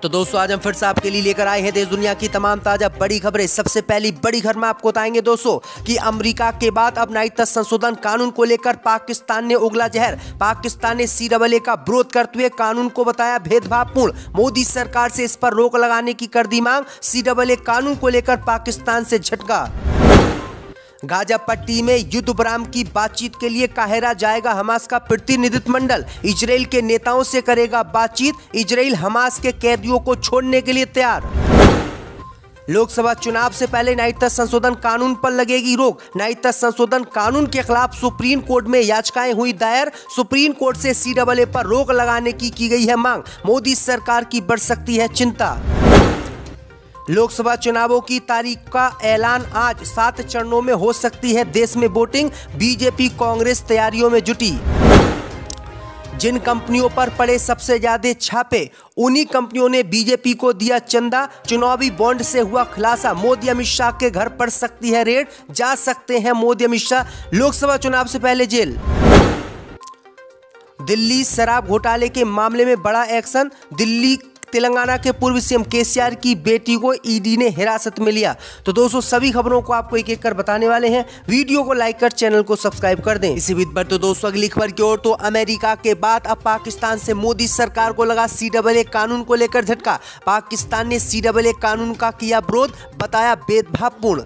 तो दोस्तों आज हम फिर से आपके लिए लेकर आए हैं देश दुनिया की तमाम ताजा बड़ी खबरें। सबसे पहली बड़ी खबर में आपको बताएंगे दोस्तों कि अमेरिका के बाद अब नागरिकता संशोधन कानून को लेकर पाकिस्तान ने उगला जहर। पाकिस्तान ने CAA का विरोध करते हुए कानून को बताया भेदभावपूर्ण। मोदी सरकार से इस पर रोक लगाने की कर दी मांग। CAA कानून को लेकर पाकिस्तान से झटका। गाजा पट्टी में युद्ध विराम की बातचीत के लिए काहिरा जाएगा हमास का प्रतिनिधिमंडल। इजराइल के नेताओं से करेगा बातचीत। इजराइल हमास के कैदियों को छोड़ने के लिए तैयार। लोकसभा चुनाव से पहले नागरिकता संशोधन कानून पर लगेगी रोक। नागरिकता संशोधन कानून के खिलाफ सुप्रीम कोर्ट में याचिकाएं हुई दायर। सुप्रीम कोर्ट से CAA पर रोक लगाने की गई है मांग। मोदी सरकार की बढ़ सकती है चिंता। लोकसभा चुनावों की तारीख का ऐलान आज। 7 चरणों में हो सकती है देश में वोटिंग। बीजेपी कांग्रेस तैयारियों में जुटी। जिन कंपनियों पर पड़े सबसे ज्यादा छापे उन्हीं कंपनियों ने बीजेपी को दिया चंदा। चुनावी बॉन्ड से हुआ खुलासा। मोदी अमित शाह के घर पड़ सकती है रेड। जा सकते हैं मोदी अमित शाह लोकसभा चुनाव से पहले जेल। दिल्ली शराब घोटाले के मामले में बड़ा एक्शन। दिल्ली तेलंगाना के पूर्व CM KCR की बेटी को ED ने हिरासत में लिया। तो दोस्तों सभी खबरों को आपको एक एक कर बताने वाले हैं। वीडियो को लाइक कर चैनल को सब्सक्राइब कर दें। इसी बीच पर तो दोस्तों अगली खबर की ओर तो अमेरिका के बाद अब पाकिस्तान से मोदी सरकार को लगा CAA कानून को लेकर झटका। पाकिस्तान ने CAA कानून का किया विरोध, बताया भेदभावपूर्ण।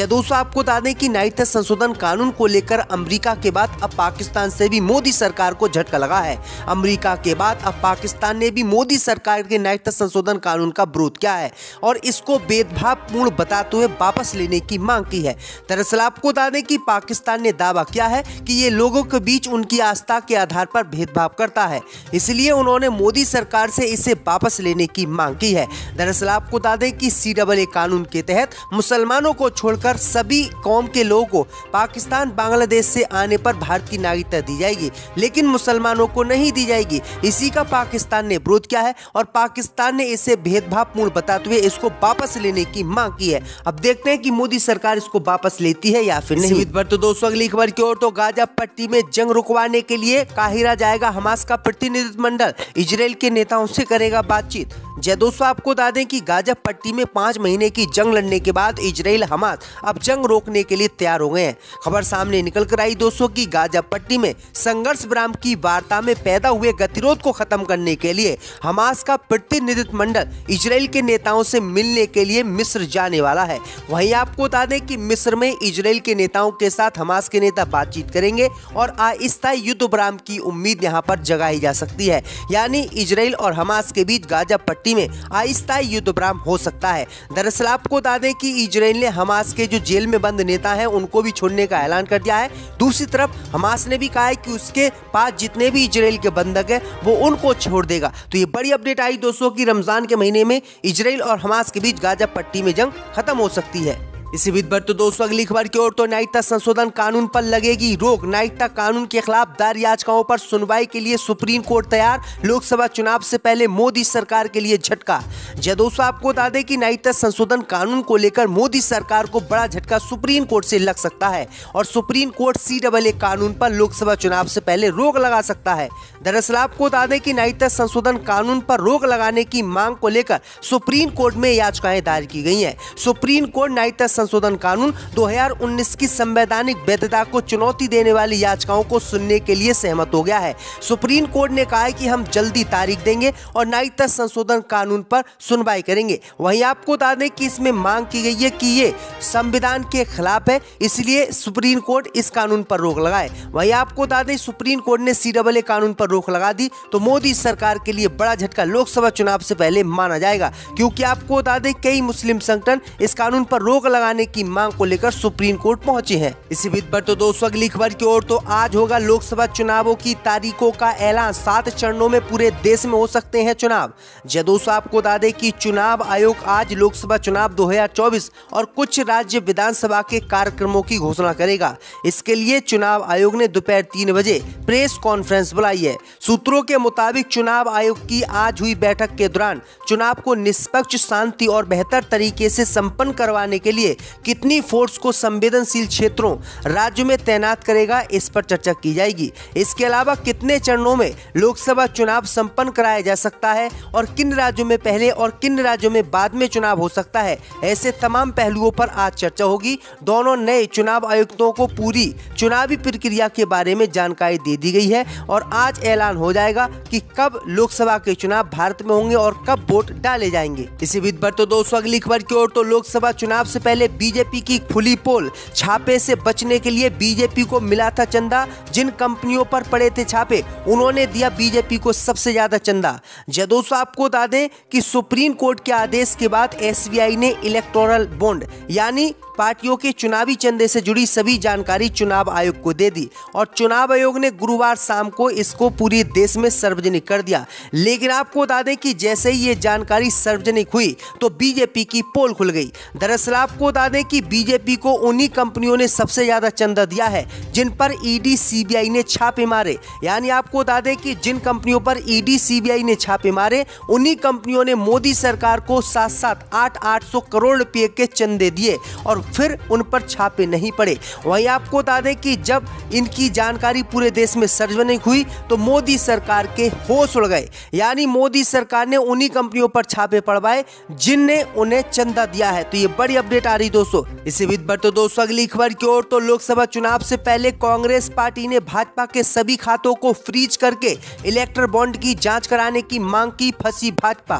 दोस्तों आपको बता दें कि नागरिकता संशोधन कानून को लेकर अमेरिका के बाद अब पाकिस्तान से भी मोदी सरकार को झटका लगा है। अमेरिका के बाद अब पाकिस्तान ने भी मोदी सरकार के नागरिकता संशोधन कानून का विरोध किया है और इसको भेदभावपूर्ण बताते हुए वापस लेने की मांग की है। दरअसल आपको बता दें कि पाकिस्तान ने दावा किया है कि ये लोगों के बीच उनकी आस्था के आधार पर भेदभाव करता है, इसलिए उन्होंने मोदी सरकार से इसे वापस लेने की मांग की है। दरअसल आपको बता दें कि CAA कानून के तहत मुसलमानों को छोड़कर सभी कौम के लोगों को पाकिस्तान बांग्लादेश से आने पर भारत की नागरिकता दी जाएगी, लेकिन मुसलमानों को नहीं दी जाएगी। इसी का पाकिस्तान ने विरोध किया है और पाकिस्तान ने इसे भेदभावपूर्ण बताते हुए इसको वापस लेने की मांग की है। अब देखते हैं कि मोदी सरकार इसको वापस लेती है या फिर नहीं। पर तो दोस्तों अगली खबर की ओर तो गाजा पट्टी में जंग रुकवाने के लिए काहिरा जाएगा हमास का प्रतिनिधिमंडल। इजराइल के नेताओं से करेगा बातचीत। दोस्तों आपको बता दें कि गाजा पट्टी में 5 महीने की जंग लड़ने के बाद इजराइल हमास अब जंग रोकने के लिए तैयार हो गए हैं। खबर सामने निकल कर आई दोस्तों कि गाजा पट्टी में संघर्ष विराम की वार्ता में पैदा हुए गतिरोध को खत्म करने के लिए हमास का प्रतिनिधिमंडल इजराइल के नेताओं से मिलने के लिए मिस्र जाने वाला है। वहीं आपको बता दें कि मिस्र में इजराइल के नेताओं के साथ हमास के नेता बातचीत करेंगे और अस्थायी युद्ध विराम की उम्मीद यहां पर जगाई जा सकती है। यानी इजराइल और हमास के बीच गाजा पट्टी में अस्थायी युद्ध विराम हो सकता है। दरअसल आपको बता दें कि इजराइल ने हमास के जो जेल में बंद नेता हैं उनको भी छोड़ने का ऐलान कर दिया है। दूसरी तरफ हमास ने भी कहा है कि उसके पास जितने भी इजराइल के बंधक हैं वो उनको छोड़ देगा। तो ये बड़ी अपडेट आई दोस्तों कि रमजान के महीने में इजराइल और हमास के बीच गाजा पट्टी में जंग खत्म हो सकती है। इसी बीच पर तो दोस्तों अगली खबर की ओर तो नागरिकता संशोधन कानून पर लगेगी रोक। नागरिकता कानून के खिलाफ दायर याचिकाओं पर सुनवाई के लिए सुप्रीम कोर्ट तैयार। लोकसभा चुनाव से पहले मोदी सरकार के लिए झटका। दोस्तों आपको बता दें कि नागरिकता संशोधन कानून को लेकर मोदी सरकार को बड़ा झटका सुप्रीम कोर्ट से लग सकता है और सुप्रीम कोर्ट CAA कानून पर लोकसभा चुनाव से पहले रोक लगा सकता है। दरअसल आपको बता दें कि नागरिकता संशोधन कानून पर रोक लगाने की मांग को लेकर सुप्रीम कोर्ट में याचिकाएं दायर की गई हैं। सुप्रीम कोर्ट नागरिकता संशोधन कानून 2019 की संवैधानिक वैधता को चुनौती देने वाली याचिकाओं को सुनने के लिए सहमत हो गया है। सुप्रीम कोर्ट ने कहा है कि हम जल्दी तारीख देंगे और नागरिकता संशोधन कानून पर सुनवाई करेंगे। वहीं आपको बता दें कि इसमें मांग की गई है कि ये संविधान के खिलाफ है, इसलिए सुप्रीम कोर्ट इस कानून पर रोक लगाए। वहीं आपको बता दें सुप्रीम कोर्ट ने CAA कानून पर रोक लगा दी तो मोदी सरकार के लिए बड़ा झटका लोकसभा चुनाव से पहले माना जाएगा, क्योंकि आपको बता दें कई मुस्लिम संगठन इस कानून पर रोक लगाने की मांग को लेकर सुप्रीम कोर्ट पहुंचे हैं। इसी बीच पर तो दोस्तों अगली खबर की ओर तो आज होगा लोकसभा चुनावों की तारीखों का ऐलान। 7 चरणों में पूरे देश में हो सकते हैं चुनाव। दोस्तों आपको बता दें कि चुनाव आयोग आज लोकसभा चुनाव 2024 और कुछ राज्य विधानसभा के कार्यक्रमों की घोषणा करेगा। इसके लिए चुनाव आयोग ने दोपहर 3 बजे प्रेस कॉन्फ्रेंस बुलाई है। सूत्रों के मुताबिक चुनाव आयोग की आज हुई बैठक के दौरान चुनाव को निष्पक्ष, शांति और बेहतर तरीके से संपन्न करवाने के लिए कितनी फोर्स को संवेदनशील क्षेत्रों राज्यों में तैनात करेगा, इस पर चर्चा की जाएगी। इसके अलावा कितने चरणों में लोकसभा चुनाव संपन्न कराया जा सकता है और किन राज्यों में पहले और किन राज्यों में बाद में चुनाव हो सकता है, ऐसे तमाम पहलुओं पर आज चर्चा होगी। दोनों नए चुनाव आयुक्तों को पूरी चुनावी प्रक्रिया के बारे में जानकारी दे दी गई है और आज ऐलान हो जाएगा कि कब लोकसभा के चुनाव भारत में होंगे और कब वोट डाले जाएंगे। इसी बीच बढ़ते दोस्तों अगली खबर की ओर, तो लोकसभा चुनाव से पहले बीजेपी की खुली पोल, छापे से बचने के लिए बीजेपी को मिला था चंदा। जिन कंपनियों पर पड़े थे छापे उन्होंने दिया बीजेपी को सबसे ज्यादा चंदा। दोस्तों आपको बता दें कि सुप्रीम कोर्ट के आदेश के बाद एसबीआई ने इलेक्टोरल बॉन्ड यानी पार्टियों के चुनावी चंदे से जुड़ी सभी जानकारी चुनाव आयोग को दे दी और चुनाव आयोग ने गुरुवार शाम को इसको पूरे देश में सार्वजनिक कर दिया। लेकिन आपको बता दें कि जैसे ही ये जानकारी सार्वजनिक हुई तो बीजेपी की पोल खुल गई। दरअसल आपको बता दें कि बीजेपी को उन्हीं कंपनियों ने सबसे ज्यादा चंदा दिया है जिन पर ईडी सीबीआई ने छापे मारे। यानी आपको बता दें कि जिन कंपनियों पर ईडी सीबीआई ने छापे मारे उन्हीं कंपनियों ने मोदी सरकार को 700 करोड़ रुपए के चंदे दिए और फिर उन पर छापे नहीं पड़े। वहीं आपको बता दें कि जब इनकी जानकारी पूरे देश में सार्वजनिक हुई तो मोदी सरकार के होश उड़ गए। यानी मोदी सरकार ने उन्हीं कंपनियों पर छापे पड़वाए जिनने उन्हें चंदा दिया है। तो ये बड़ी अपडेट आ रही दोस्तों। इसी बीच बढ़ते दोस्तों अगली खबर की ओर, तो लोकसभा चुनाव से पहले कांग्रेस पार्टी ने भाजपा के सभी खातों को फ्रीज करके इलेक्टोरल बॉन्ड की जांच कराने की मांग की, फंसी भाजपा।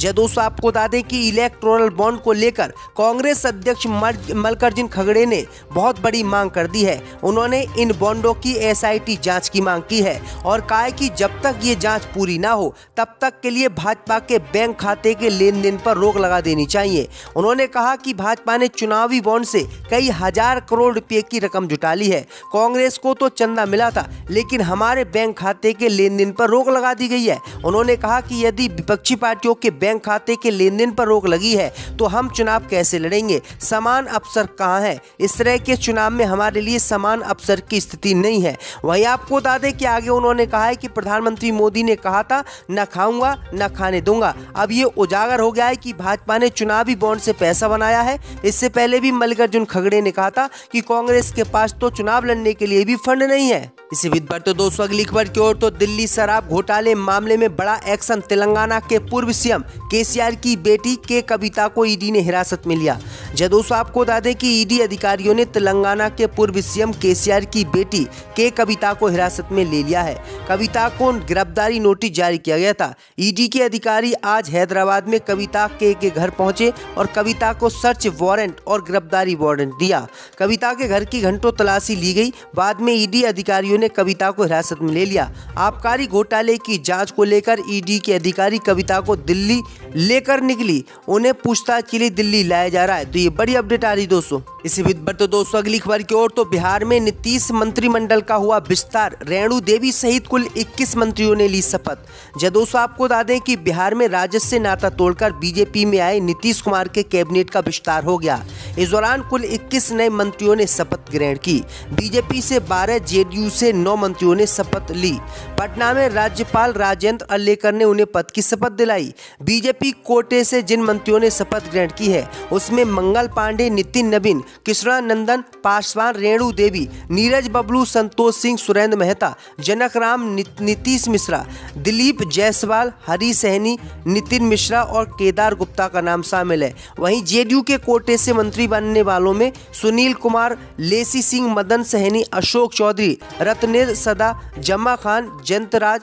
दोस्तों आपको बता दें कि इलेक्टोरल बॉन्ड को लेकर कांग्रेस अध्यक्ष मल्लिकार्जुन खड़गे ने बहुत बड़ी मांग कर दी है। उन्होंने इन बॉन्डों की एसआईटी जांच की मांग की है और कहा है कि जब तक ये जांच पूरी ना हो तब तक के लिए भाजपा के बैंक खाते के लेन देन पर रोक लगा देनी चाहिए। उन्होंने कहा कि भाजपा ने चुनावी बॉन्ड से कई हजार करोड़ रुपए की रकम जुटा ली है। कांग्रेस को तो चंदा मिला था लेकिन हमारे बैंक खाते के लेन देन पर रोक लगा दी गई है। उन्होंने कहा कि यदि विपक्षी पार्टियों के बैंक खाते के लेन देन पर रोक लगी है तो हम चुनाव कैसे लड़ेंगे, समान अवसर कहां है। इस तरह के चुनाव में हमारे लिए समान अवसर की स्थिति नहीं है। वहीं आपको बता दें कि आगे उन्होंने कहा है कि प्रधानमंत्री मोदी ने कहा था न खाऊंगा न खाने दूंगा। अब ये उजागर हो गया है कि भाजपा ने चुनावी बॉन्ड से पैसा बनाया है। इससे पहले भी मल्लिकार्जुन खड़गे ने कहा था कि कांग्रेस के पास तो चुनाव लड़ने के लिए भी फंड नहीं है। इसी बीच बढ़ते दोस्तों अगली खबर की ओर, तो दिल्ली शराब घोटाले मामले में बड़ा एक्शन। तेलंगाना के पूर्व सीएम केसीआर की बेटी के कविता को ईडी ने हिरासत में लिया। दोस्तों आपको बता दें कि ईडी अधिकारियों ने तेलंगाना के पूर्व सीएम केसीआर की बेटी के कविता को हिरासत में ले लिया है। कविता को गिरफ्तारी नोटिस जारी किया गया था। ईडी के अधिकारी आज हैदराबाद में कविता के घर पहुंचे और कविता को सर्च वारंट और गिरफ्तारी वारंट दिया। कविता के घर की घंटों तलाशी ली गई। बाद में ईडी अधिकारियों ने कविता को हिरासत में ले लिया। आबकारी घोटाले की जांच को लेकर ईडी के अधिकारी कविता को दिल्ली लेकर निकली। उन्हें पूछताछ के लिए दिल्ली लाया जा रहा है। तो ये बड़ी अपडेट आ रही दोस्तों। इसी बीच बढ़ते दोस्तों अगली खबर की ओर, तो बिहार में नीतीश मंत्रिमंडल का हुआ विस्तार। रेणु देवी सहित कुल 21 मंत्रियों ने ली शपथ। दोस्तों आपको बता दें कि बिहार में राजद से नाता तोड़कर बीजेपी में आए नीतीश कुमार के कैबिनेट का विस्तार हो गया। इस दौरान कुल 21 नए मंत्रियों ने शपथ ग्रहण की। बीजेपी से 12, जेडीयू से 9 मंत्रियों ने शपथ ली। पटना में राज्यपाल राजेंद्र अर्लेकर ने उन्हें पद की शपथ दिलाई। बीजेपी कोटे से जिन मंत्रियों ने शपथ ग्रहण की है उसमें मंगल पांडे, नितिन नवीन, कृष्णानंदन पासवान, रेणु देवी, नीरज बबलू, संतोष सिंह, सुरेंद्र मेहता, जनक राम, नीतीश मिश्रा, दिलीप जायसवाल, हरी सहनी, नितिन मिश्रा और केदार गुप्ता का नाम शामिल है। वहीं जेडीयू के कोटे से मंत्री बनने वालों में सुनील कुमार, लेसी सिंह, मदन सहनी, अशोक चौधरी, रत्नेन्द्र सदा, जमा खान, जयंतराज,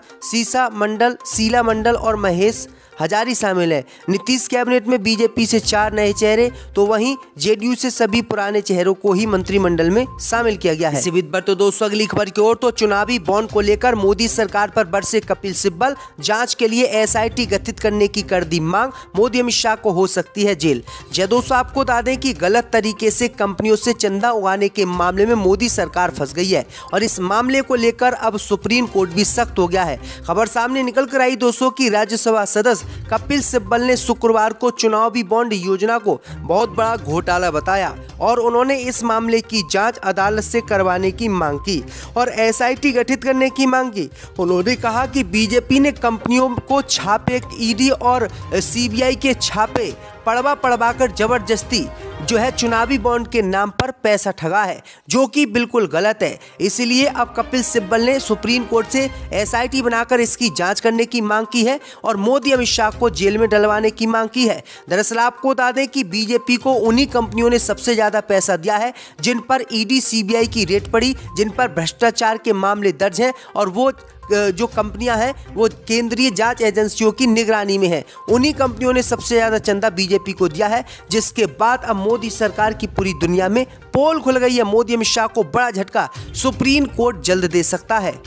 शीला मंडल और महेश हजारी शामिल है। नीतीश कैबिनेट में बीजेपी से 4 नए चेहरे तो वहीं जेडीयू से सभी पुराने चेहरों को ही मंत्रिमंडल में शामिल किया गया है। इसी बीच बढ़ते दोस्तों अगली खबर की ओर, तो चुनावी बॉन्ड को लेकर मोदी सरकार पर बरसे कपिल सिब्बल। जांच के लिए एसआईटी गठित करने की कर दी मांग। मोदी अमित शाह को हो सकती है जेल। दोस्तों आपको बता दें कि गलत तरीके से कंपनियों से चंदा उगाने के मामले में मोदी सरकार फंस गई है और इस मामले को लेकर अब सुप्रीम कोर्ट भी सख्त हो गया है। खबर सामने निकल कर आई दोस्तों की राज्यसभा सदस्य कपिल सिब्बल ने शुक्रवार को चुनावी बॉन्ड योजना को बहुत बड़ा घोटाला बताया और उन्होंने इस मामले की जांच अदालत से करवाने की मांग की और एसआईटी गठित करने की मांग की। उन्होंने कहा कि बीजेपी ने कंपनियों को छापे, ईडी और सीबीआई के छापे पड़वा कर जबरदस्ती जो है चुनावी बॉन्ड के नाम पर पैसा ठगा है, जो कि बिल्कुल गलत है। इसलिए अब कपिल सिब्बल ने सुप्रीम कोर्ट से SIT बनाकर इसकी जांच करने की मांग की है और मोदी अमित शाह को जेल में डलवाने की मांग की है। दरअसल आपको बता दें कि बीजेपी को उन्हीं कंपनियों ने सबसे ज्यादा पैसा दिया है जिन पर ED CBI की रेड पड़ी, जिन पर भ्रष्टाचार के मामले दर्ज हैं और वो जो कंपनियां हैं वो केंद्रीय जांच एजेंसियों की निगरानी में है। उन्हीं कंपनियों ने सबसे ज्यादा चंदा बीजेपी को दिया है, जिसके बाद अब मोदी सरकार की पूरी दुनिया में पोल खुल गई है। मोदी अमित शाह को बड़ा झटका सुप्रीम कोर्ट जल्द दे सकता है।